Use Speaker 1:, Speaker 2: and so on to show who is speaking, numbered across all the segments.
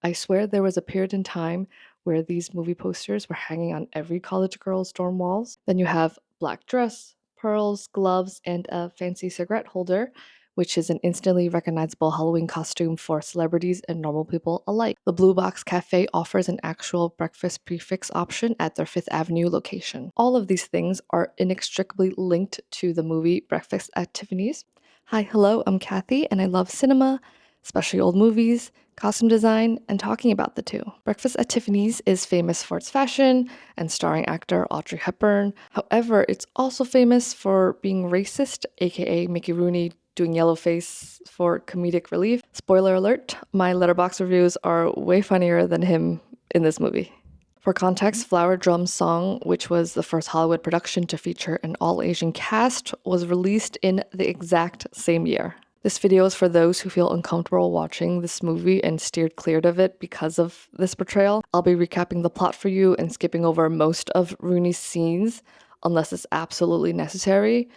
Speaker 1: I swear there was a period in time where these movie posters were hanging on every college girl's dorm walls. Then you have black dress, pearls, gloves, and a fancy cigarette holder, which is an instantly recognizable Halloween costume for celebrities and normal people alike. The Blue Box Cafe offers an actual breakfast prefix option at their Fifth Avenue location. All of these things are inextricably linked to the movie Breakfast at Tiffany's. Hi, hello, I'm Kathy, and I love cinema, especially old movies, costume design, and talking about the two. Breakfast at Tiffany's is famous for its fashion and starring actor Audrey Hepburn. However, it's also famous for being racist, aka Mickey Rooney doing yellowface for comedic relief. Spoiler alert, my Letterboxd reviews are way funnier than him in this movie. For context, Flower Drum's Song, which was the first Hollywood production to feature an all-Asian cast, was released in the exact same year. This video is for those who feel uncomfortable watching this movie and steered clear of it because of this portrayal. I'll be recapping the plot for you and skipping over most of Rooney's scenes unless it's absolutely necessary,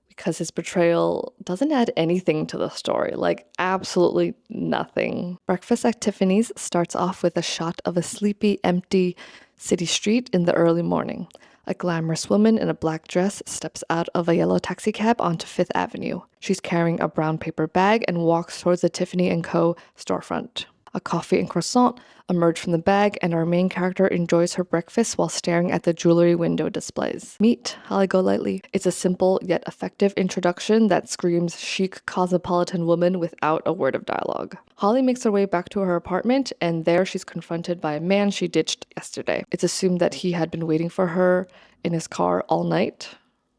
Speaker 1: because his portrayal doesn't add anything to the story, like absolutely nothing. Breakfast at Tiffany's starts off with a shot of a sleepy, empty city street in the early morning. A glamorous woman in a black dress steps out of a yellow taxicab onto Fifth Avenue. She's carrying a brown paper bag and walks towards the Tiffany & Co. storefront. A coffee and croissant emerge from the bag, and our main character enjoys her breakfast while staring at the jewelry window displays. Meet Holly Golightly. It's a simple yet effective introduction that screams chic cosmopolitan woman without a word of dialogue. Holly makes her way back to her apartment, and there she's confronted by a man she ditched yesterday. It's assumed that he had been waiting for her in his car all night.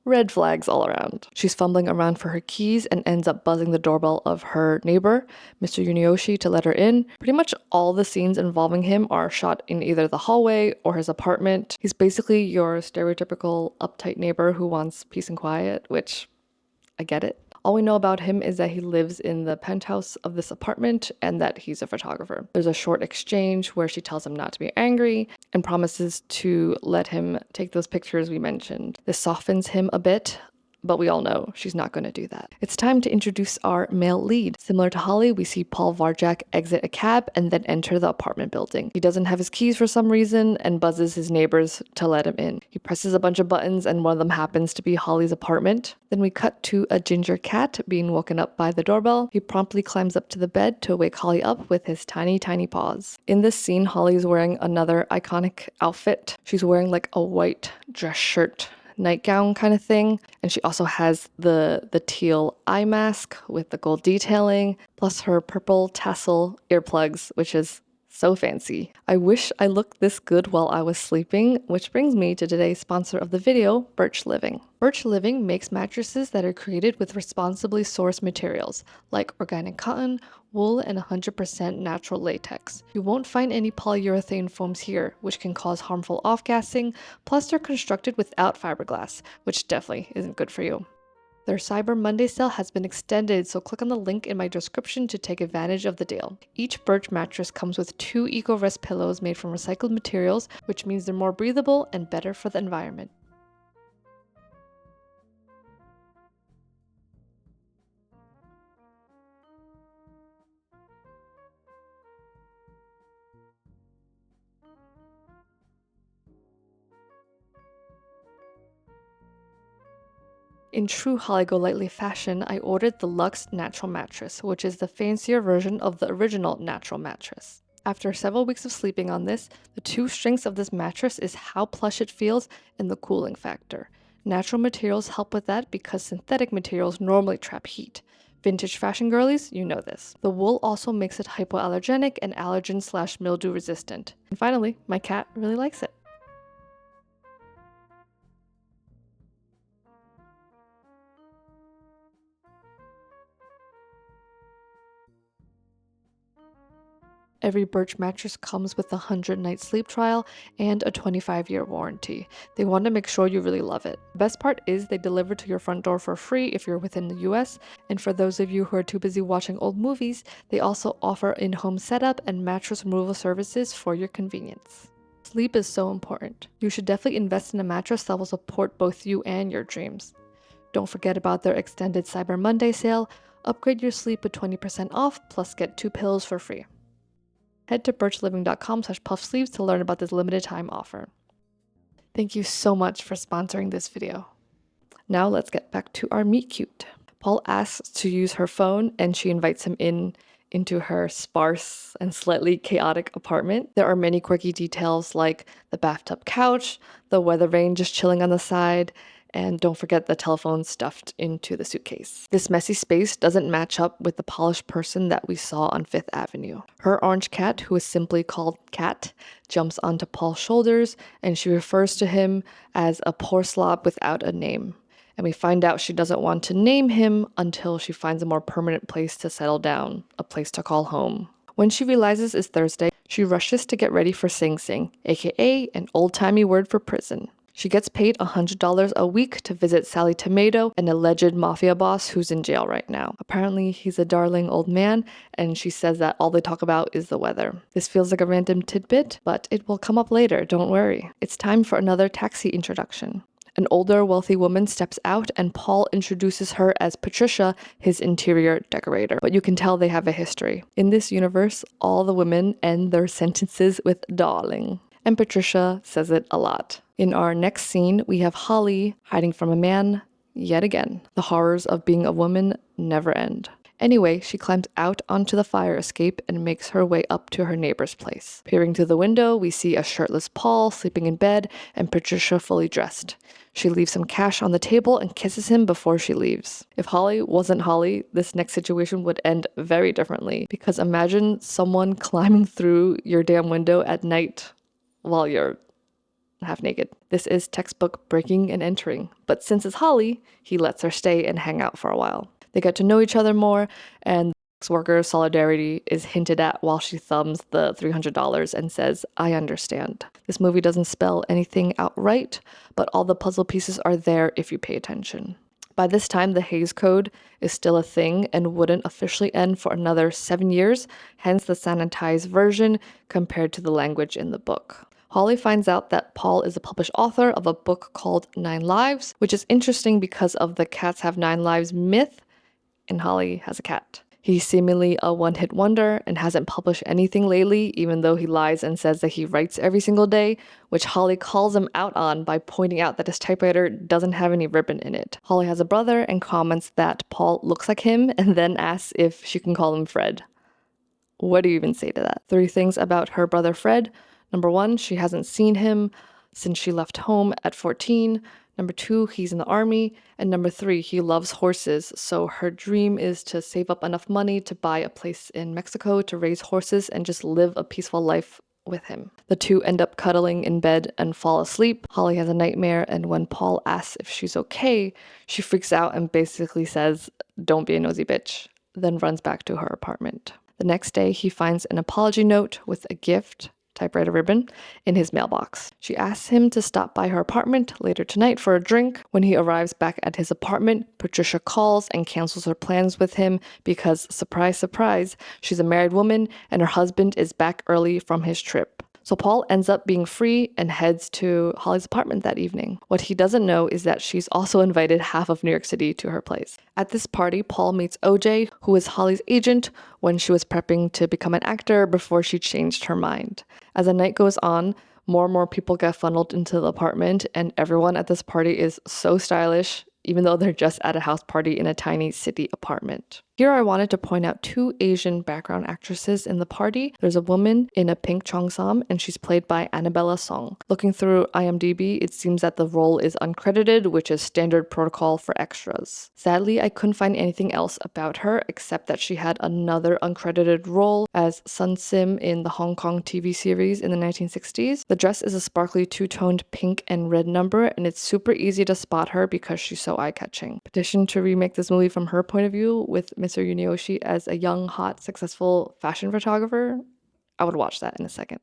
Speaker 1: Red flags all around. She's fumbling around for her keys and ends up buzzing the doorbell of her neighbor, Mr. Yunioshi, to let her in. Pretty much all the scenes involving him are shot in either the hallway or his apartment. He's basically your stereotypical uptight neighbor who wants peace and quiet, which I get it. All we know about him is that he lives in the penthouse of this apartment and that he's a photographer. There's a short exchange where she tells him not to be angry and promises to let him take those pictures we mentioned. This softens him a bit, but we all know she's not going to do that. It's time to introduce our male lead. Similar to Holly, we see Paul Varjak exit a cab and then enter the apartment building. He doesn't have his keys for some reason and buzzes his neighbors to let him in. He presses a bunch of buttons and one of them happens to be Holly's apartment. Then we cut to a ginger cat being woken up by the doorbell. He promptly climbs up to the bed to wake Holly up with his tiny, tiny paws. In this scene, Holly is wearing another iconic outfit. She's wearing like a white dress shirt nightgown kind of thing, and she also has the teal eye mask with the gold detailing, plus her purple tassel earplugs, which is so fancy. I wish I looked this good while I was sleeping, which brings me to today's sponsor of the video, Birch Living. Birch Living makes mattresses that are created with responsibly sourced materials, like organic cotton, wool, and 100% natural latex. You won't find any polyurethane foams here, which can cause harmful off-gassing, plus they're constructed without fiberglass, which definitely isn't good for you. Their Cyber Monday sale has been extended, so click on the link in my description to take advantage of the deal. Each Birch mattress comes with 2 Eco-Rest pillows made from recycled materials, which means they're more breathable and better for the environment. In true Holly Golightly fashion, I ordered the Luxe Natural Mattress, which is the fancier version of the original natural mattress. After several weeks of sleeping on this, the 2 strengths of this mattress is how plush it feels and the cooling factor. Natural materials help with that because synthetic materials normally trap heat. Vintage fashion girlies, you know this. The wool also makes it hypoallergenic and allergen/mildew resistant. And finally, my cat really likes it. Every Birch mattress comes with a 100-night sleep trial and a 25-year warranty. They want to make sure you really love it. The best part is they deliver to your front door for free if you're within the US, and for those of you who are too busy watching old movies, they also offer in-home setup and mattress removal services for your convenience. Sleep is so important. You should definitely invest in a mattress that will support both you and your dreams. Don't forget about their extended Cyber Monday sale. Upgrade your sleep with 20% off, plus get 2 pillows for free. Head to birchliving.com/puffsleeves to learn about this limited time offer. Thank you so much for sponsoring this video. Now let's get back to our meet cute. Paul asks to use her phone and she invites him into her sparse and slightly chaotic apartment. There are many quirky details like the bathtub couch, the weather vane just chilling on the side, and don't forget the telephone stuffed into the suitcase. This messy space doesn't match up with the polished person that we saw on Fifth Avenue. Her orange cat, who is simply called Cat, jumps onto Paul's shoulders and she refers to him as a poor slob without a name. And we find out she doesn't want to name him until she finds a more permanent place to settle down, a place to call home. When she realizes it's Thursday, she rushes to get ready for Sing Sing, aka an old-timey word for prison. She gets paid $100 a week to visit Sally Tomato, an alleged mafia boss who's in jail right now. Apparently, he's a darling old man, and she says that all they talk about is the weather. This feels like a random tidbit, but it will come up later, don't worry. It's time for another taxi introduction. An older, wealthy woman steps out and Paul introduces her as Patricia, his interior decorator. But you can tell they have a history. In this universe, all the women end their sentences with darling. And Patricia says it a lot. In our next scene, we have Holly hiding from a man yet again. The horrors of being a woman never end. Anyway, she climbs out onto the fire escape and makes her way up to her neighbor's place. Peering through the window, we see a shirtless Paul sleeping in bed and Patricia fully dressed. She leaves some cash on the table and kisses him before she leaves. If Holly wasn't Holly, this next situation would end very differently. Because imagine someone climbing through your damn window at night while you're half naked. This is textbook breaking and entering. But since it's Holly, he lets her stay and hang out for a while. They get to know each other more, and worker solidarity is hinted at while she thumbs the $300 and says, "I understand." This movie doesn't spell anything outright, but all the puzzle pieces are there if you pay attention. By this time, the Hays Code is still a thing and wouldn't officially end for another 7 years, hence the sanitized version compared to the language in the book. Holly finds out that Paul is a published author of a book called 9 Lives, which is interesting because of the cats have 9 lives myth, and Holly has a cat. He's seemingly a one-hit wonder and hasn't published anything lately, even though he lies and says that he writes every single day, which Holly calls him out on by pointing out that his typewriter doesn't have any ribbon in it. Holly has a brother and comments that Paul looks like him and then asks if she can call him Fred. What do you even say to that? 3 things about her brother Fred. Number 1, she hasn't seen him since she left home at 14. Number 2, he's in the army. And number 3, he loves horses. So her dream is to save up enough money to buy a place in Mexico to raise horses and just live a peaceful life with him. The 2 end up cuddling in bed and fall asleep. Holly has a nightmare, and when Paul asks if she's okay, she freaks out and basically says, "Don't be a nosy bitch," then runs back to her apartment. The next day, he finds an apology note with a gift, typewriter ribbon, in his mailbox. She asks him to stop by her apartment later tonight for a drink. When he arrives back at his apartment, Patricia calls and cancels her plans with him because, surprise, surprise, she's a married woman and her husband is back early from his trip. So Paul ends up being free and heads to Holly's apartment that evening. What he doesn't know is that she's also invited half of New York City to her place. At this party, Paul meets OJ, who is Holly's agent when she was prepping to become an actor before she changed her mind. As the night goes on, more and more people get funneled into the apartment, and everyone at this party is so stylish, even though they're just at a house party in a tiny city apartment. Here I wanted to point out 2 Asian background actresses in the party. There's a woman in a pink cheongsam, and she's played by Annabella Song. Looking through IMDb, it seems that the role is uncredited, which is standard protocol for extras. Sadly, I couldn't find anything else about her except that she had another uncredited role as Sun Sim in the Hong Kong TV series in the 1960s. The dress is a sparkly 2-toned pink and red number, and it's super easy to spot her because she's so eye-catching. Petition to remake this movie from her point of view with Mr. Yunioshi as a young, hot, successful fashion photographer, I would watch that in a second.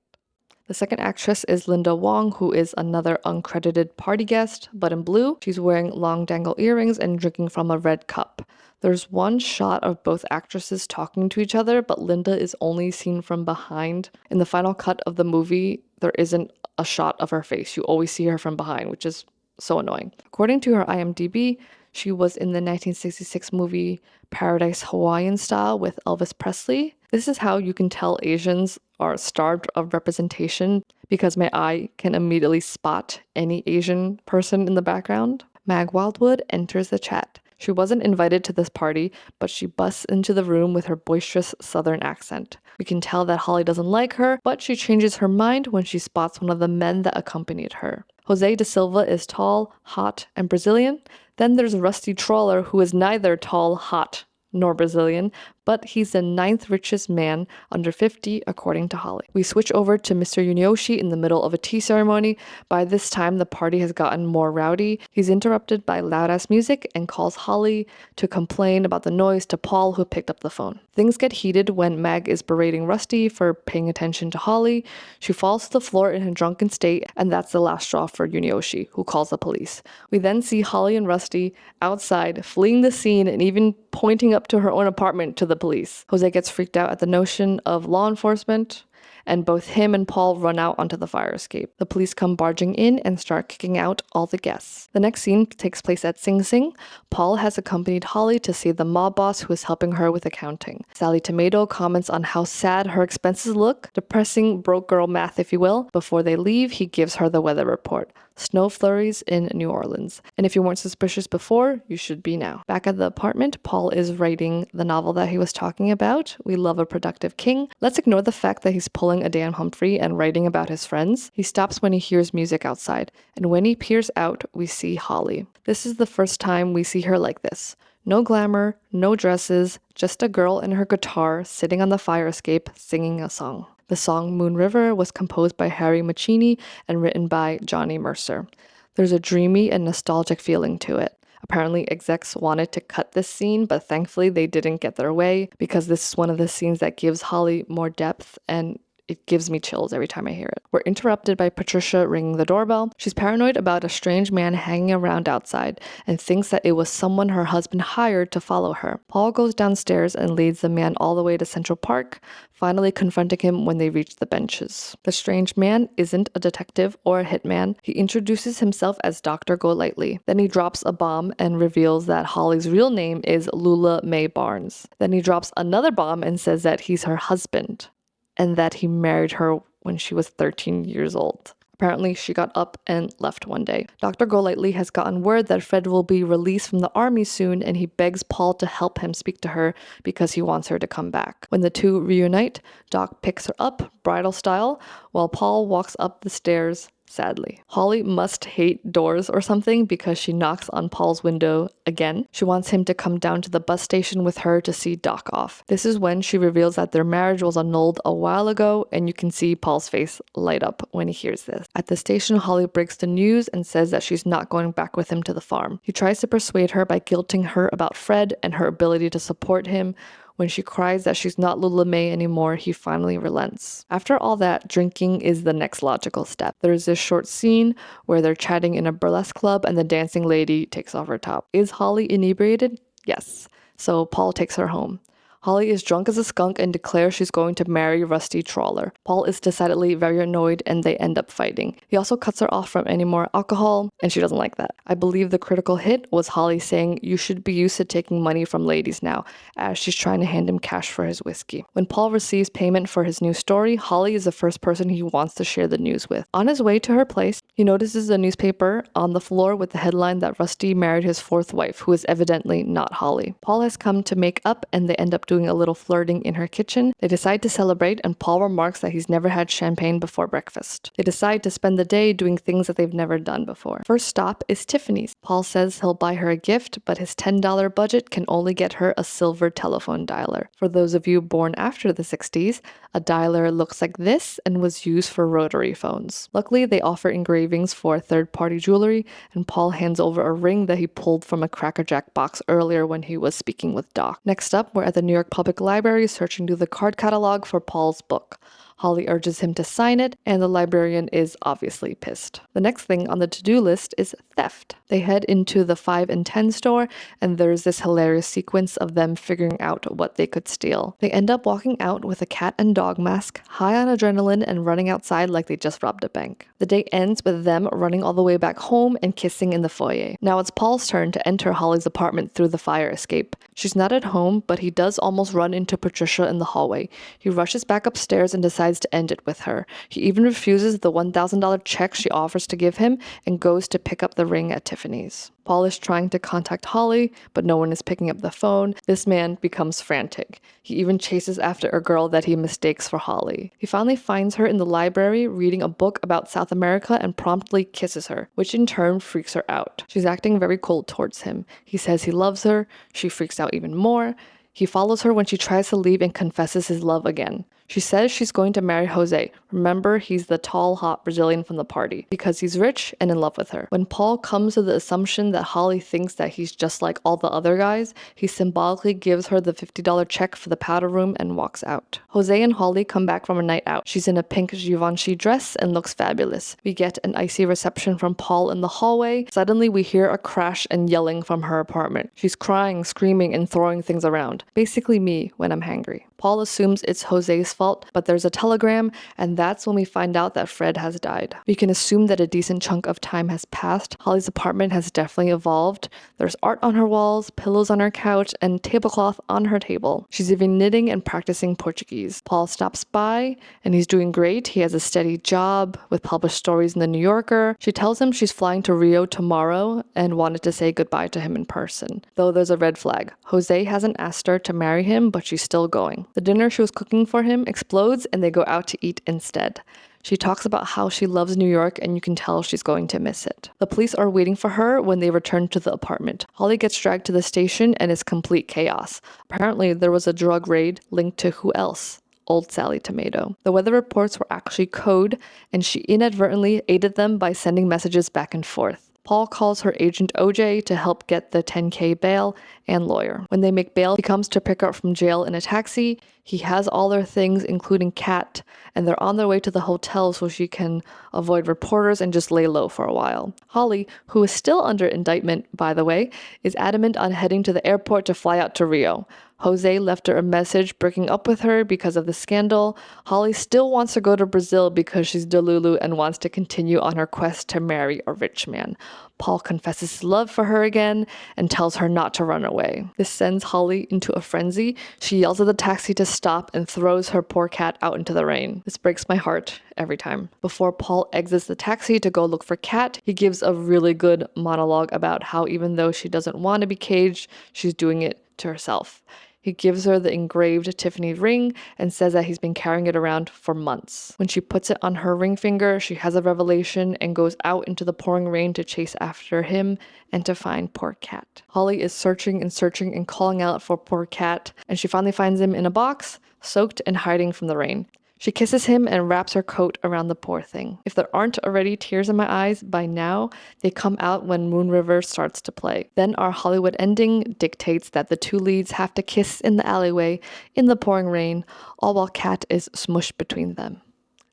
Speaker 1: The second actress is Linda Wong, who is another uncredited party guest, but in blue. She's wearing long dangle earrings and drinking from a red cup. There's one shot of both actresses talking to each other, but Linda is only seen from behind. In the final cut of the movie, there isn't a shot of her face. You always see her from behind, which is so annoying. According to her IMDb, she was in the 1966 movie Paradise Hawaiian Style with Elvis Presley. This is how you can tell Asians are starved of representation because my eye can immediately spot any Asian person in the background. Mag Wildwood enters the chat. She wasn't invited to this party, but she busts into the room with her boisterous southern accent. We can tell that Holly doesn't like her, but she changes her mind when she spots one of the men that accompanied her. Jose da Silva is tall, hot, and Brazilian. Then there's Rusty Trawler, who is neither tall, hot, nor Brazilian, but he's the 9th richest man under 50 according to Holly. We switch over to Mr. Yunioshi in the middle of a tea ceremony. By this time, the party has gotten more rowdy. He's interrupted by loud-ass music and calls Holly to complain about the noise to Paul, who picked up the phone. Things get heated when Meg is berating Rusty for paying attention to Holly. She falls to the floor in a drunken state, and that's the last straw for Yunioshi, who calls the police. We then see Holly and Rusty outside, fleeing the scene and even pointing up to her own apartment to the police. Jose gets freaked out at the notion of law enforcement, and both him and Paul run out onto the fire escape. The police come barging in and start kicking out all the guests. The next scene takes place at Sing Sing. Paul has accompanied Holly to see the mob boss who is helping her with accounting. Sally Tomato comments on how sad her expenses look, depressing broke girl math if you will. Before they leave, he gives her the weather report. Snow flurries in New Orleans. And if you weren't suspicious before, you should be now. Back at the apartment, Paul is writing the novel that he was talking about. We love a productive king. Let's ignore the fact that he's pulling a Dan Humphrey and writing about his friends. He stops when he hears music outside. And when he peers out, we see Holly. This is the first time we see her like this. No glamour, no dresses, just a girl and her guitar sitting on the fire escape singing a song. The song Moon River was composed by Harry Mancini and written by Johnny Mercer. There's a dreamy and nostalgic feeling to it. Apparently, execs wanted to cut this scene, but thankfully they didn't get their way because this is one of the scenes that gives Holly more depth and it gives me chills every time I hear it. We're interrupted by Patricia ringing the doorbell. She's paranoid about a strange man hanging around outside and thinks that it was someone her husband hired to follow her. Paul goes downstairs and leads the man all the way to Central Park, finally confronting him when they reach the benches. The strange man isn't a detective or a hitman. He introduces himself as Dr. Golightly. Then he drops a bomb and reveals that Holly's real name is Lula Mae Barnes. Then he drops another bomb and says that he's her husband, and that he married her when she was 13 years old. Apparently, she got up and left one day. Dr. Golightly has gotten word that Fred will be released from the army soon, and he begs Paul to help him speak to her because he wants her to come back. When the two reunite, Doc picks her up, bridal style, while Paul walks up the stairs sadly. Holly must hate doors or something because she knocks on Paul's window again. She wants him to come down to the bus station with her to see Doc off. This is when she reveals that their marriage was annulled a while ago, and you can see Paul's face light up when he hears this. At the station, Holly breaks the news and says that she's not going back with him to the farm. He tries to persuade her by guilting her about Fred and her ability to support him. When she cries that she's not Lula Mae anymore, he finally relents. After all that, drinking is the next logical step. There's this short scene where they're chatting in a burlesque club and the dancing lady takes off her top. Is Holly inebriated? Yes. So Paul takes her home. Holly is drunk as a skunk and declares she's going to marry Rusty Trawler. Paul is decidedly very annoyed and they end up fighting. He also cuts her off from any more alcohol, and she doesn't like that. I believe the critical hit was Holly saying, "You should be used to taking money from ladies now," as she's trying to hand him cash for his whiskey. When Paul receives payment for his new story, Holly is the first person he wants to share the news with. On his way to her place, he notices a newspaper on the floor with the headline that Rusty married his fourth wife, who is evidently not Holly. Paul has come to make up and they end up doing a little flirting in her kitchen. They decide to celebrate and Paul remarks that he's never had champagne before breakfast. They decide to spend the day doing things that they've never done before. First stop is Tiffany's. Paul says he'll buy her a gift, but his $10 budget can only get her a silver telephone dialer. For those of you born after the 60s, a dialer looks like this and was used for rotary phones. Luckily, they offer engravings for third-party jewelry, and Paul hands over a ring that he pulled from a Cracker Jack box earlier when he was speaking with Doc. Next up, we're at the New York Public Library searching through the card catalog for Paul's book. Holly urges him to sign it, and the librarian is obviously pissed. The next thing on the to-do list is theft. They head into the 5 and 10 store, and there's this hilarious sequence of them figuring out what they could steal. They end up walking out with a cat and dog mask, high on adrenaline, and running outside like they just robbed a bank. The day ends with them running all the way back home and kissing in the foyer. Now it's Paul's turn to enter Holly's apartment through the fire escape. She's not at home, but he does almost run into Patricia in the hallway. He rushes back upstairs and decides decides to end it with her. He even refuses the $1,000 check she offers to give him and goes to pick up the ring at Tiffany's. Paul is trying to contact Holly, but no one is picking up the phone. This man becomes frantic. He even chases after a girl that he mistakes for Holly. He finally finds her in the library reading a book about South America and promptly kisses her, which in turn freaks her out. She's acting very cold towards him. He says he loves her. She freaks out even more. He follows her when she tries to leave and confesses his love again. She says she's going to marry Jose. Remember, he's the tall, hot Brazilian from the party, because he's rich and in love with her. When Paul comes to the assumption that Holly thinks that he's just like all the other guys, he symbolically gives her the $50 check for the powder room and walks out. Jose and Holly come back from a night out. She's in a pink Givenchy dress and looks fabulous. We get an icy reception from Paul in the hallway. Suddenly, we hear a crash and yelling from her apartment. She's crying, screaming, and throwing things around. Basically me when I'm hangry. Paul assumes it's Jose's fault, but there's a telegram, and that's when we find out that Fred has died. We can assume that a decent chunk of time has passed. Holly's apartment has definitely evolved. There's art on her walls, pillows on her couch, and tablecloth on her table. She's even knitting and practicing Portuguese. Paul stops by, and he's doing great. He has a steady job with published stories in the New Yorker. She tells him she's flying to Rio tomorrow and wanted to say goodbye to him in person. Though there's a red flag. Jose hasn't asked her to marry him, but she's still going. The dinner she was cooking for him explodes and they go out to eat instead. She talks about how she loves New York and you can tell she's going to miss it. The police are waiting for her when they return to the apartment. Holly gets dragged to the station and it's complete chaos. Apparently there was a drug raid linked to who else? Old Sally Tomato. The weather reports were actually code and she inadvertently aided them by sending messages back and forth. Paul calls her agent OJ to help get the $10K bail and lawyer. When they make bail, he comes to pick her up from jail in a taxi. He has all their things, including Kat, and they're on their way to the hotel so she can avoid reporters and just lay low for a while. Holly, who is still under indictment, by the way, is adamant on heading to the airport to fly out to Rio. Jose left her a message breaking up with her because of the scandal. Holly still wants to go to Brazil because she's Delulu and wants to continue on her quest to marry a rich man. Paul confesses his love for her again and tells her not to run away. This sends Holly into a frenzy. She yells at the taxi to stop and throws her poor cat out into the rain. This breaks my heart every time. Before Paul exits the taxi to go look for Kat, he gives a really good monologue about how even though she doesn't want to be caged, she's doing it to herself. He gives her the engraved Tiffany ring and says that he's been carrying it around for months. When she puts it on her ring finger, she has a revelation and goes out into the pouring rain to chase after him and to find poor Kat. Holly is searching and calling out for poor Kat, and she finally finds him in a box, soaked and hiding from the rain. She kisses him and wraps her coat around the poor thing. If there aren't already tears in my eyes by now, they come out when Moon River starts to play. Then our Hollywood ending dictates that the two leads have to kiss in the alleyway in the pouring rain, all while Kat is smushed between them.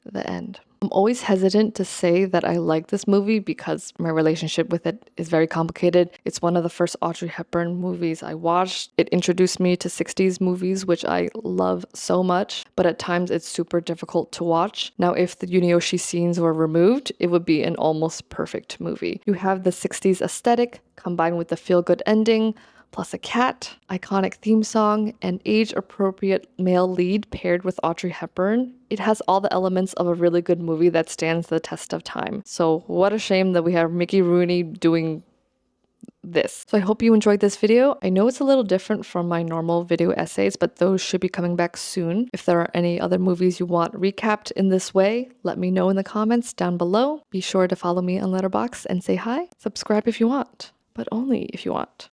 Speaker 1: The end. I'm always hesitant to say that I like this movie because my relationship with it is very complicated. It's one of the first Audrey Hepburn movies I watched. It introduced me to 60s movies, which I love so much, but at times it's super difficult to watch. Now, if the Yunioshi scenes were removed, it would be an almost perfect movie. You have the 60s aesthetic combined with the feel-good ending, plus a cat, iconic theme song, and age-appropriate male lead paired with Audrey Hepburn. It has all the elements of a really good movie that stands the test of time. So what a shame that we have Mickey Rooney doing this. So I hope you enjoyed this video. I know it's a little different from my normal video essays, but those should be coming back soon. If there are any other movies you want recapped in this way, let me know in the comments down below. Be sure to follow me on Letterboxd and say hi. Subscribe if you want, but only if you want.